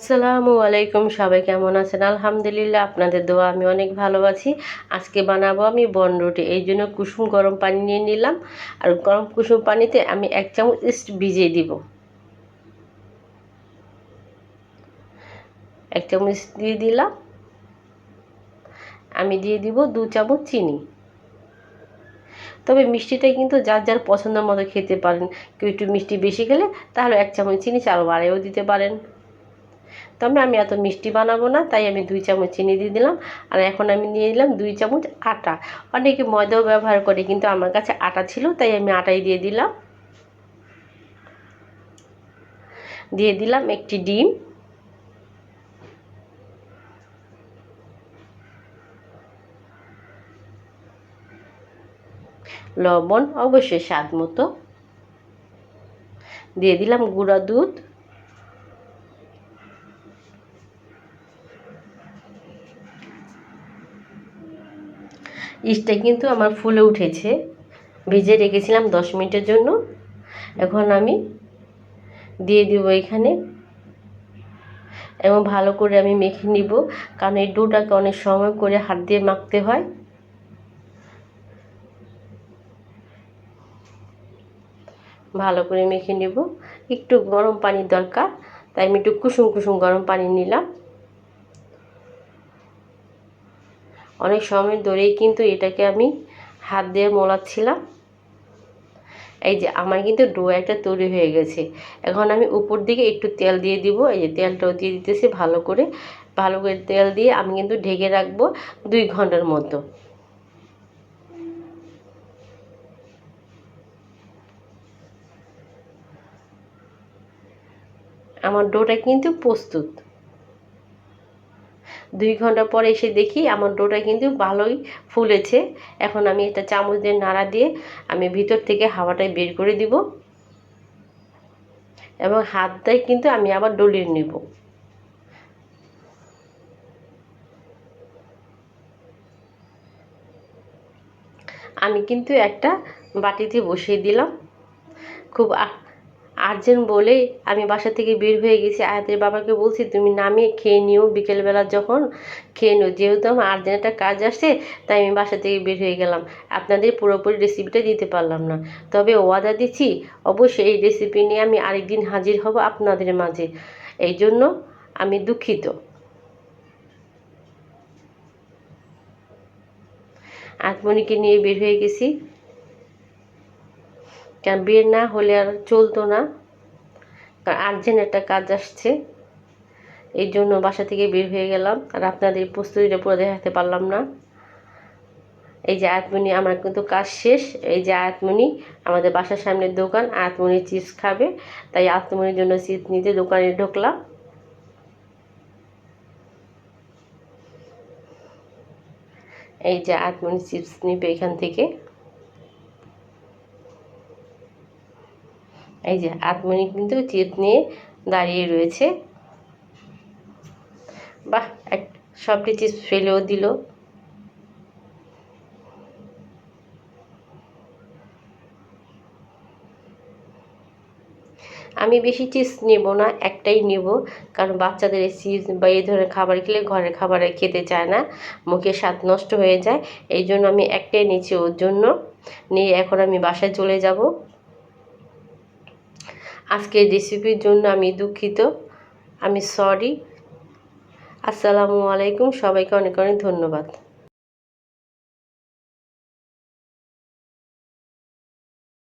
আসসালামু আলাইকুম, সবাই কেমন আছেন? আলহামদুলিল্লাহ, আপনাদের দোয়া আমি অনেক ভালো আছি। আজকে বানাবো আমি বনরুটি। এই জন্য কুসুম গরম পানি নিয়ে নিলাম। আর গরম কুসুম পানিতে আমি 1 চামচ ইস্ট ভিজিয়ে দিব। 1 চামচ দিয়ে দিলাম। আমি দিয়ে দিব 2 চামচ চিনি। তবে মিষ্টিটা কিন্তু যার যার পছন্দ মতো খেতে পারেন। কেউ একটু মিষ্টি বেশি খেলে তাহলে 1 চামচ চিনি চাল বাড়ায়ও দিতে পারেন। তবে আমি এত মিষ্টি বানাবো না, তাই আমি 2 চামচ চিনি দিয়ে দিলাম। আর এখন আমি নিয়ে নিলাম 2 চামচ আটা। অনেকে ময়দাও ব্যবহার করে, কিন্তু আমার কাছে আটা ছিল তাই আমি আটাই দিয়ে দিলাম। দিয়ে দিলাম একটি ডিম, লবণ অবশ্যই স্বাদ মতো, দিয়ে দিলাম গুঁড়া দুধ, ইস্টটা কিন্তু আমার ফুলে উঠেছে। ভিজে রেখেছিলাম 10 মিনিটের জন্য। এখন আমি দিয়ে দিব এখানে এবং ভালো করে আমি মেখে নিব, কারণ এই ডোটাকে অনেক সময় করে হাত দিয়ে মাখতে হয়। ভালো করে মেখে নেব। একটু গরম পানির দরকার, তাই আমি একটু কুসুম কুসুম গরম পানি নিলাম। অনেক সময় ধরেই কিন্তু এটাকে আমি হাত দিয়ে মোলাচ্ছিলাম। এই যে আমার কিন্তু ডো একটা তৈরি হয়ে গেছে। এখন আমি উপর দিকে একটু তেল দিয়ে দিব। এই যে তেলটাও দিয়ে দিতেছি। ভালো করে তেল দিয়ে আমি কিন্তু ঢেকে রাখবো 2 ঘন্টার মতো। আমার ডোটা কিন্তু প্রস্তুত। 2 ঘন্টা পরে এসে দেখি আমার ডোটা কিন্তু ভালোই ফুলেছে। এখন আমি একটা চামচ দিয়ে নাড়া দিয়ে আমি ভিতর থেকে হাওয়াটা বের করে দিব এবং হাত দিয়ে কিন্তু আমি আবার ডলিয়ে নেব। আমি কিন্তু একটা বাটিতে বসিয়ে দিলাম। খুব আর্জেন্ট বলেই আমি বাসা থেকে বের হয়ে গেছি। আয়াতের বাবাকে বলছি, তুমি নামিয়ে খেয়ে নিও, বিকেলবেলা যখন খেয়ে নিও। যেহেতু আমার আর্জেন্ট একটা কাজ আসছে, তাই আমি বাসা থেকে বের হয়ে গেলাম। আপনাদের পুরোপুরি রেসিপিটা দিতে পারলাম না, তবে ওয়াদা দিচ্ছি অবশ্যই এই রেসিপি নিয়ে আমি আরেকদিন হাজির হব আপনাদের মাঝে। এই জন্য আমি দুঃখিত। আতমনিকে নিয়ে বের হয়ে গেছি, কারণ বের না হলে আর চলতো না, কারণ আর্জেন্ট একটা কাজ আসছে। এই জন্য বাসা থেকে বের হয়ে গেলাম, আর আপনাদের প্রস্তুতিটা পুরো দেখাতে পারলাম না। এই যে আয়াতমনি, আমার কিন্তু কাজ শেষ। এই যে আয়াতমনি, আমাদের বাসার সামনের দোকান, আয়াতমনি চিপস খাবে, তাই আয়াতমনির জন্য চিপস নিতে দোকানে ঢুকলাম। এই যে আয়াতমনি চিপস নিবে এখান থেকে। এই যে আয়াতমনি কিন্তু চিপস নিয়ে দাঁড়িয়ে রয়েছে। বাহ, সবটি চিপস ফেলেও দিল। আমি বেশি চিপস নেব না, একটাই নেব, কারণ বাচ্চাদের এই চিপস বা এই ধরনের খাবার খেলে ঘরের খাবার খেতে চায় না, মুখে স্বাদ নষ্ট হয়ে যায়। এই জন্য আমি একটাই নিচ্ছি ওর জন্য। নিয়ে এখন আমি বাসায় চলে যাব। আজকের রেসিপির জন্য আমি দুঃখিত, আমি সরি। আসসালামু আলাইকুম, সবাইকে অনেক অনেক ধন্যবাদ।